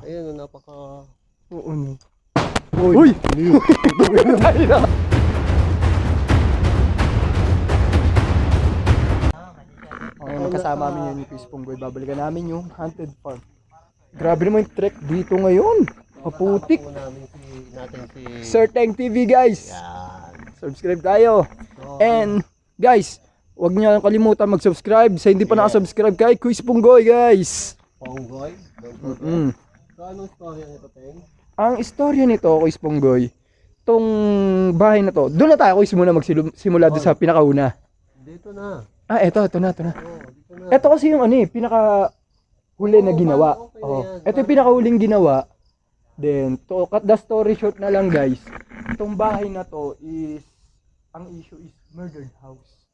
Ayan, napaka... Oo, no. Uy! Okay, magkasama namin yun yung Chris Punggoy. Babalikan namin yung Haunted Farm. Grabe naman yung trek dito ngayon. Maputik. natin si... Sir Teng TV, guys. Yan. Subscribe tayo. So, And guys, huwag niyo kalimutan mag-subscribe sa hindi pa nakasubscribe kay Chris Punggoy, guys. Ponggoy. Don't forget. So, anong storya nito, Teng? Ang istorya nito, Chris Punggoy, tong bahay na to, doon na tayo Chris muna magsimula doon sa pinakauna. Dito na. Ito na. Oo, dito na. Ito kasi yung pinaka huli na ginawa. Okay Oh, na yan. ito yung pinakahuling ginawa. Then, to cut the story short na lang, guys. Itong bahay na to is, ang issue is murdered house.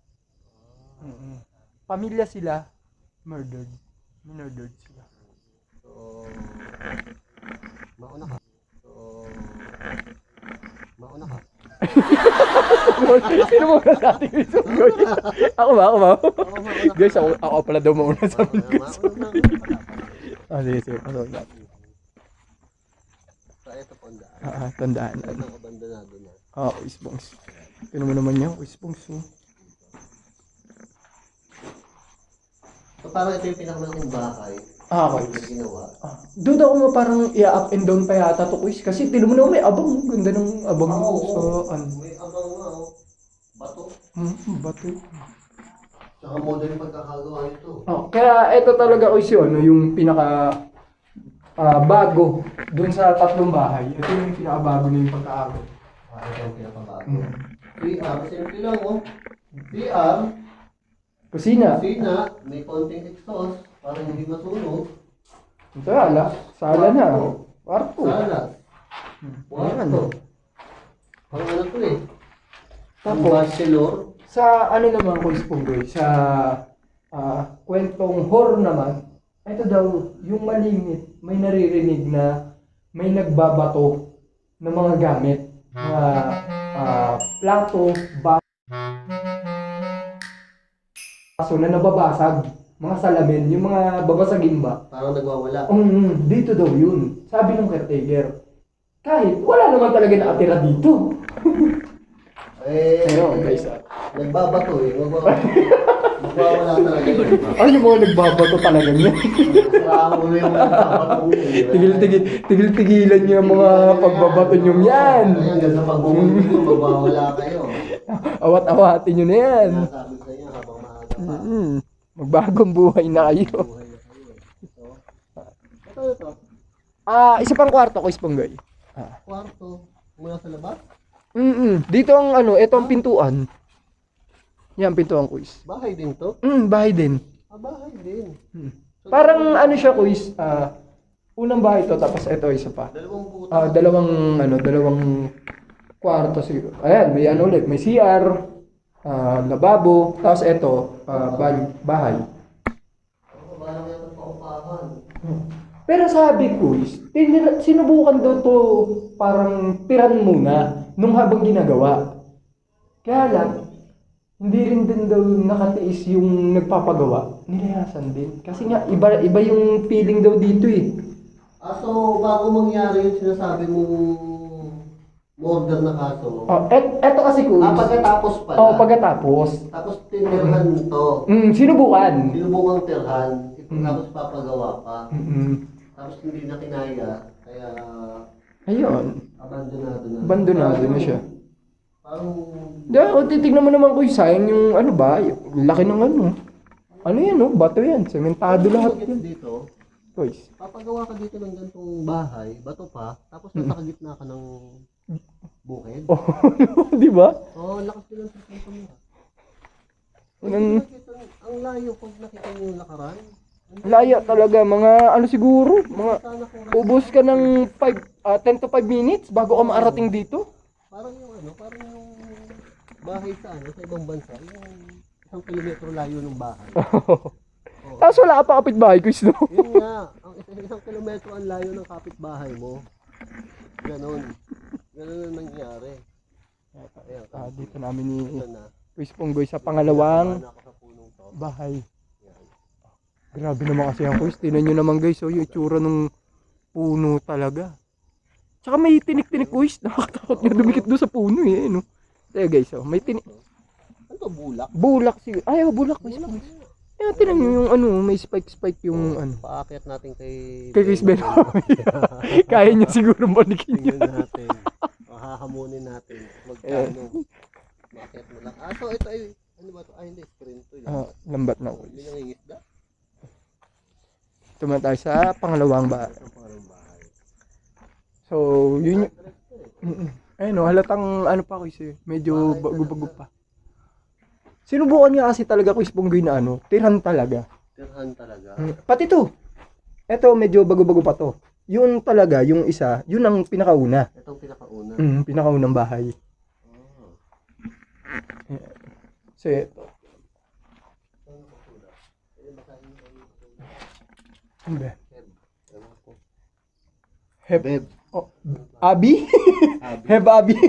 Pamilya sila, murdered sila. So, mauna ka. Sino mo na sa ating Punggoy? Ako ba? Mauna Guys, ako pala daw mauna sa amin. Mauna. Sige. Pasok na. So, ito po ang daan. Tandaan. Ito ang abandonado na. Ispongs. Tignan mo naman yan, ispongs. So, parang ito yung pinakamalaking bahay. Okay. Na ginawa. Doon ako mo parang i-up and down pa yata to, Kuis. Kasi tignan mo naman may abang. Ganda ng abang sa May abang nga, bato. bato. Tsaka modern yung pagkakagawa nito. Kaya ito talaga, Kuis, yung pinaka bago doon sa tatlong bahay. Ito yung pinakabago na yung pagkakago. Ito yung pinakabago. PR, simple lang, PR, Kusina. may konting exhaust para hindi masunog. Ito, sala na. Kwarto. Sala. Kwarto. Pang ano to eh. Pang Tapos, bachelor. sa ano naman, Kuis Punggoy, sa kwentong horror naman, ito daw, yung malimit, may naririnig na may nagbabato ng mga gamit. Plato, baso na nababasag. Mga salamin, yung mga babasagin ba? Parang nagwawala. Dito daw yun. Sabi ng caretaker. Kahit wala naman talaga nakatira dito. Ayun, guys. Nagbabato eh. Magwawala talaga yun. Ano yung mga nagbabato talaga niya? Saan mo yung nagbabato eh. Tigil-tigilan niyo ang mga pagbabato niyo yan. Hanggang sa pagbumuli nyo, magwawala kayo. Awat-awatin niyo na yan. Sabi sa inyo habang maaga pa. Magbagong buhay na kayo. Buhay na kayo. Ito. Isa pang kwarto ko, Punggoy. Kwarto. Mula sa labas? Dito ang ito ang pintuan. Yan, pintuan, Kuis. Bahay din to? Bahay din. Bahay din. So, Parang siya, Kuis. Unang bahay to, tapos ito isa pa. Dalawang puto. Dalawang kwarto siguro. Ayan, may ulit, may CR, lababo, tapos ito, bahay. Bahay na paupahan. Pero sabi ko, sinubukan daw to parang tiran muna nung habang ginagawa. Kaya lang, hindi rin din daw nakatiis yung nagpapagawa. Nilayasan din. Kasi nga, iba yung feeling daw dito eh. So bago mangyari yung sinasabi mong murder na kaso. Eto kasi ko. Pagkatapos pala. Pagkatapos. Tapos tinirhan to. Sinubukan. Sinubukang tirhan. Tapos papagawa pa. Tapos hindi na kinaya. Kaya Ayun. abandonado na siya. Parang Dahil titignan mo naman ko sayang yung laki ng ano yan bato yan, sementado lahat yan. dito. Guys. Papagawa ka dito ng ganitong bahay, bato pa, tapos nasa gitna ka ng bukid. Di ba? Lakas din ang sasakit mo. Ang Ang layo pag nakita niyo yung lakaran. laya talaga, mga siguro, mga ubos ka ng 10 to 5 minutes bago ka maarating dito. Parang yung bahay sa sa ibang bansa, yung 1 kilometro layo ng bahay. Tapos wala ka pa kapitbahay, Chris, no? Yun nga, ang 1 kilometro ang layo ng kapitbahay mo. Ganon ang nangyari. Dito namin ni Ito na. Chris Punggoy sa pangalawang Ako sa punong to. bahay. Grabe naman kasi ang Chris. Tingnan nyo naman, guys, yung itsura ng puno talaga. Tsaka may tinik-tinik kuis. Nakakatakot nga dumikit doon sa puno eh. No? Kaya guys, oh, may tinik. Ano to, bulak? Bulak siguro. Ay, oh, bulak. Kuis. Yan, tinan nyo yung ano, may spike-spike yung ano. Paakyat natin kay Kay Chris Benoit. Kaya niya siguro balikin Tingnan niya. natin. Hahamunin natin. Magkano. Bakit mo lang. Ah, so ito ay, ano ba ito? Ay, hindi. Screen to. Lambat na Hindi kuis. nangingisda. Tumayo tayo sa pangalawang bahay. Ito parang bahay. So, yun yung... Ayun o, halatang ano pa kuis eh. Medyo bago-bago pa. Sinubukan niya kasi talaga kuis Punggoy na ano, tirhan talaga. Tirhan talaga. Pati to. Eto medyo bago-bago pa to. Yun talaga, yung isa, yun ang pinakauna. Itong pinakauna. Pinakaunang bahay. Oh. So, eto. Ano ba? Heb. Oh, Abi? Heb Abi.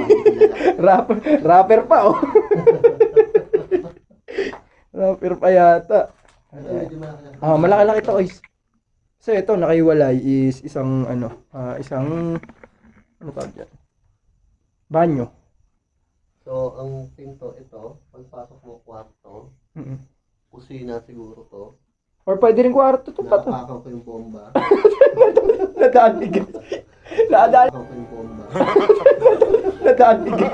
Rapper pa oh. Rapper pa yata. Malaki-laki to guys. So ito nakaiwalay is isang ano, isang ano tawag yan? Banyo. So ang pinto ito, pagpasok mo kwarto, kusina siguro to. Or pwede rin kwarto to pa to. Nakapakaw ko yung bomba. Nadaan ni guys. Nadaan Nakapakaw ko yung bomba. Nadaan ni guys.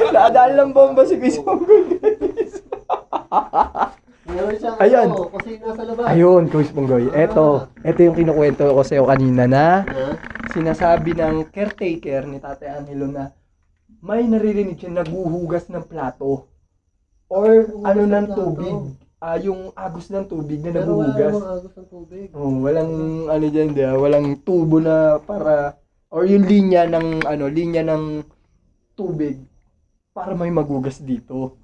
Nadaan lang bomba si Chris Punggoy guys. Meron siyang Ayan. ano, kusina sa labas. Ayun, Chris Punggoy. Ito yung kinukwento ko sa iyo kanina na Na? sinasabi ng caretaker ni Tatay Angelo na may naririnig siya naguhugas ng plato or ano ng tubig. Yung agos ng tubig na Pero wala naguhugas. namang agos ng tubig. Walang ano diyan, walang tubo na para or yung linya ng tubig para may magugas dito.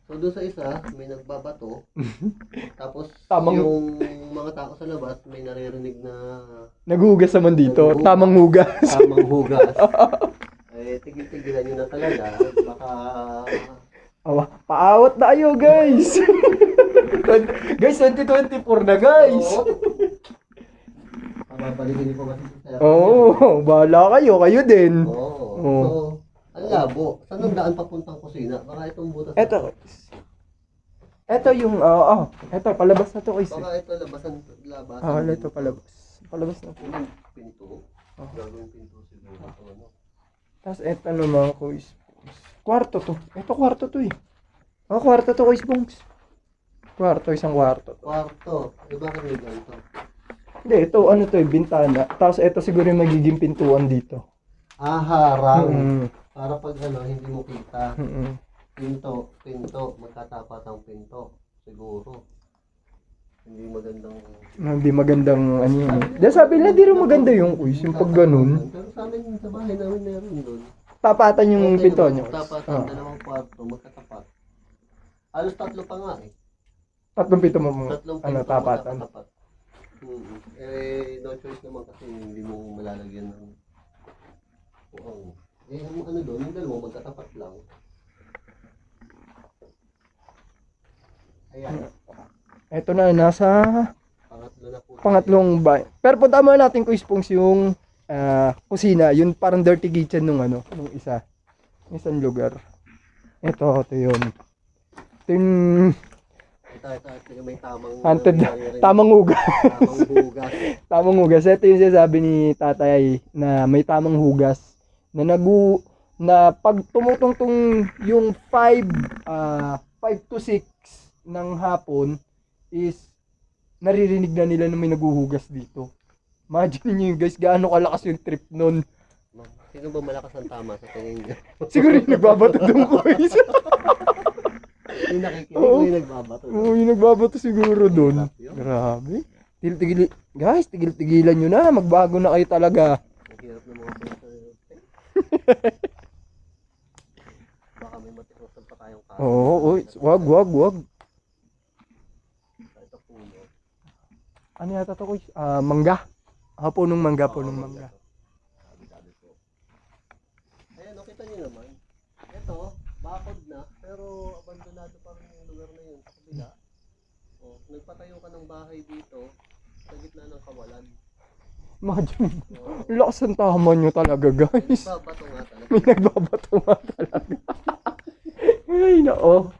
So doon sa isa, may nagbabato. Tapos Tamang- yung mga tao sa labas, may naririnig na Naguhugas naman dito. Naguhugas. Tamang hugas. tamang hugas. Tigil-tigilan nyo na talaga. Baka... Paawat na kayo, guys. Guys, 2024 na, guys. Papaligin ko kasi sa Bahala kayo. Kayo din. So, ang labo. Saan ang daan papuntang kusina? Baka itong butas. Ito yung, ito, palabas na to, guys. Baka ito labasan. Ito, palabas. Palabas na to. Yung pinto. Gagawing pinto siguro. Ano? Tapos ito naman, guys. Kwarto to. Ito, kwarto to eh. Kwarto to, guys, bungs. Isang kwarto to. Kwarto. Bakit may ganito? Hindi, ito, ano to eh, bintana. Tapos ito siguro yung magiging pintuan dito. Harang. Para pag hindi mo kita. Pinto, magkatapat ang pinto. Siguro. Hindi magandang ano yun. Dahil sabi nila, di rin maganda yung kuis, yung pag ganun. Pero sa amin, sa bahay namin meron doon. Tapatan yung pinto nyo. Tapatan, dalawang kwarto, magkatapat. Halos tatlo pa nga eh. Tatlong pinto mo, Tatlong pinto, tapatan. magkatapat. No choice naman kasi hindi mo malalagyan ng... ang ano doon, yung dalawa magkatapat lang. Ayan. Ito na, nasa Pangatlo na po. pangatlong bahay. Pero punta mo natin kuis pungs yung kusina, yun parang dirty kitchen nung nung isang lugar. Ito yun. Ito yung Ito may tamang tamang hugas. Tamang hugas. Tamang hugas. Ito yung sinasabi ni tatay na may tamang hugas na pag tumutungtong yung 5 to 6 ng hapon is naririnig na nila na may naguhugas dito. Imagine niyo guys, gaano kalakas yung trip nun. Sino ba malakas ang tama sa tingin niyo? Siguro yung nagbabato doon guys. Yung nakikinig o yung nagbabato? Yung nagbabato siguro doon. Grabe. Tigil-tigilan nyo na. Magbago na kayo talaga. Ang hirap ng mga kwento. Baka may matirosan pa tayong kaso. Wag. Ito puno. Ano yata to guys? Mangga. Punong mangga. Sabi po. Ayan, nakita niyo naman. Ito, bakod na, pero abandonado pa rin yung lugar na yun sa kabila. Nagpatayo ka ng bahay dito sa gitna ng kawalan. Imagine, lakas ang tama nyo talaga guys. Babato nga talaga. May nagbabato nga talaga. Ay, nako.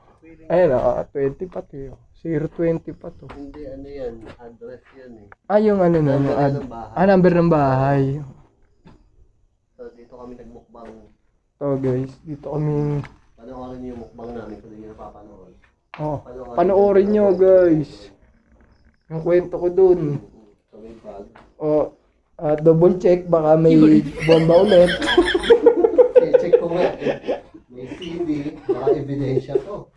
Ayun, 20 pa to. 020 pa to. Hindi, ano yan, address yan eh. Ah, yung ano na, Number yung ng bahay. number ng bahay. So, dito kami nagmukbang. To guys, dito kami, Panoorin niyo yung mukbang namin kung hindi nyo napapanood. panoorin nyo guys. Yung kwento ko dun. So, may bag. Double check, baka may bomba ulit. Check ko nga. May CD, baka ebidensya to.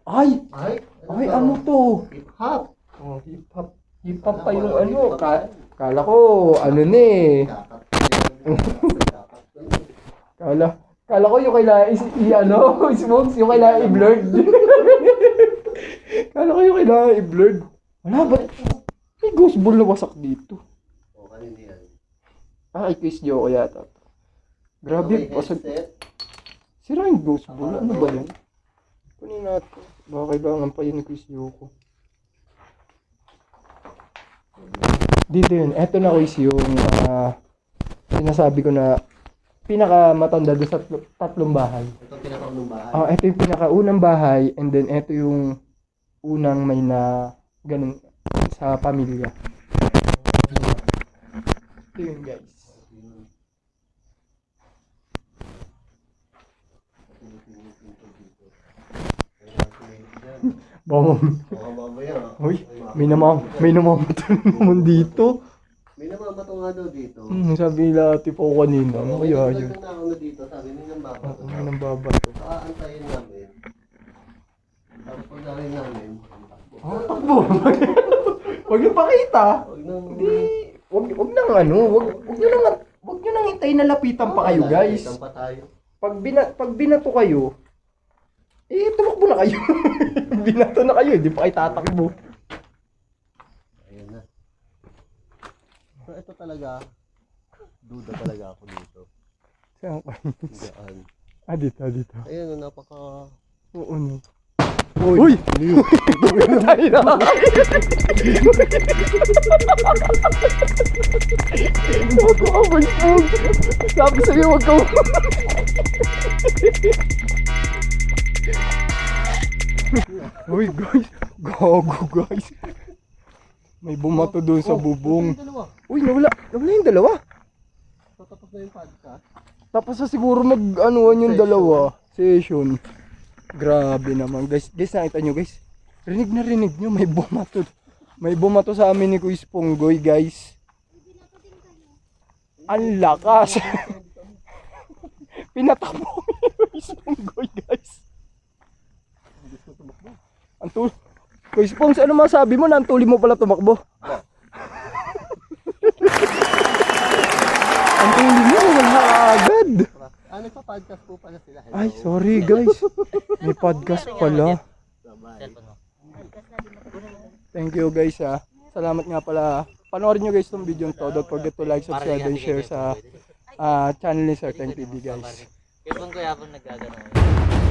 Ay, Ay, ano to? Hip-hop. Hip-hop. Hip-hop pa yung ano. Kala ko, ano na eh. Kala ko yung kailangan smokes, yung kailangan i-blurred. Kala ko yung kailangan i-blurred. Wala, ba't may ghost ball na wasak dito? Kanina yan. Kay Chris Joko yata. Grabe, pasag. Sira yung ghost ball. Ano ba yan? Kunin natin. Baka kailangan pa yun ni Chris Joko. Dito yun. Eto na Chris yung sinasabi ko na pinakamatanda doon sa tatlong bahay. Ito pinakaunang bahay. Ito yung pinakaunang bahay and then ito yung unang may na ganun sa pamilya. Ito yun guys. Baka Mamaya. Uy, may namamatay naman dito. May namamato nga daw dito. Sabi nila tipo ko kanina. Ano kaya yun? May nauna dito, sabi nila babato. May nang babato. Aantayin namin. Tapos pagdating namin. Takbo. Huwag niyo pakita. Huwag nang... Wag nang ano, wag niyo nang hintayin na lapitan pa kayo, guys. Lapitan pa tayo. Pag binato kayo, tumakbo na kayo. Binato na kayo, hindi pa kayo tatakbo. Ayun na. So ito talaga, duda talaga ako dito. Saan ka? Diyan. Dito. Ayun, napaka... Oo, no. Uy! Tayo na! Huwag ko kabagpog! Sabi sa'yo, huwag ka Uy, guys! Gago, guys! May bumato doon sa bubong. Uy, nawala yung dalawa. So tapos na yung podcast. Tapos na siguro mag-anuan yung dalawa. Session. Grabe naman. Guys, nakita nyo guys. Rinig nyo. May bumato. May bumato sa amin ni Kuya Sponggoy, guys. Ang lakas. Pinatakbo ni Kuya Sponggoy, guys. Kuya Spong, ano masabi mo na ang tuli mo pala tumakbo? Ang tuli mo, wala agad. Nagpa-podcast po pala sila. Hello. Ay, sorry guys. May podcast pala. Bye-bye. Thank you guys ha. Salamat nga pala. Panoorin nyo guys tong video to. Don't forget to like, subscribe, and share sa channel ni Sir Teng TV guys. Kaya bang kuya po nagagano?